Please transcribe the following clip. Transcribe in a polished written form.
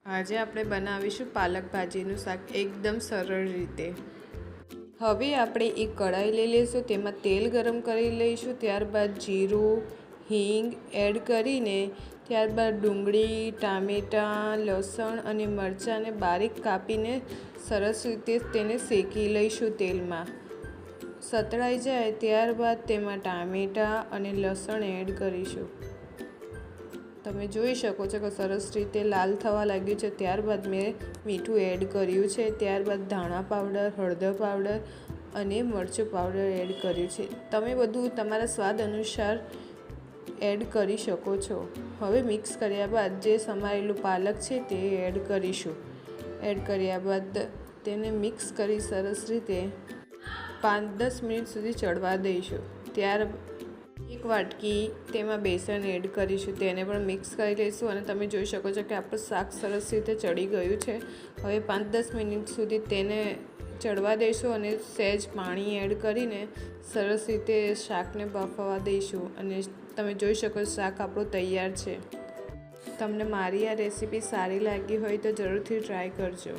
આજે આપણે બનાવીશું પાલક ભાજીનું શાક એકદમ સરળ રીતે। હવે આપણે એક કઢાઈ લઈ લઈશું, તેમાં તેલ ગરમ કરી લઈશું, ત્યારબાદ જીરું, હિંગ એડ કરીને ત્યારબાદ ડુંગળી, ટામેટાં, લસણ અને મરચાંને બારીક કાપીને સરસ રીતે તેને શેકી લઈશું તેલમાં। સતળાઈ જાય ત્યારબાદ તેમાં ટામેટાં અને લસણ એડ કરીશું। તમે જોઈ શકો છો કે સરસ રીતે લાલ થવા લાગ્યું છે। ત્યારબાદ મેં મીઠું એડ કર્યું છે, ત્યારબાદ ધાણા પાવડર, હળદર પાવડર અને મરચું પાવડર એડ કર્યું છે। તમે બધું તમારા સ્વાદ અનુસાર એડ કરી શકો છો। હવે મિક્સ કર્યા બાદ જે સમારેલું પાલક છે તે એડ કરીશું। એડ કર્યા બાદ તેને મિક્સ કરી સરસ રીતે 5-10 મિનિટ સુધી ચડવા દઈશું। ત્યાર એક વાટકી તેમાં બેસન એડ કરીશું, તેને પણ મિક્સ કરી લઈશું અને તમે જોઈ શકો છો કે આપણું શાક સરસ રીતે ચડી ગયું છે। હવે 5-10 મિનિટ સુધી તેને ચડવા દઈશું અને સહેજ પાણી એડ કરીને સરસ રીતે શાકને બફાવા દઈશું અને તમે જોઈ શકો શાક આપણું તૈયાર છે। તમને મારી આ રેસીપી સારી લાગી હોય તો જરૂરથી ટ્રાય કરજો।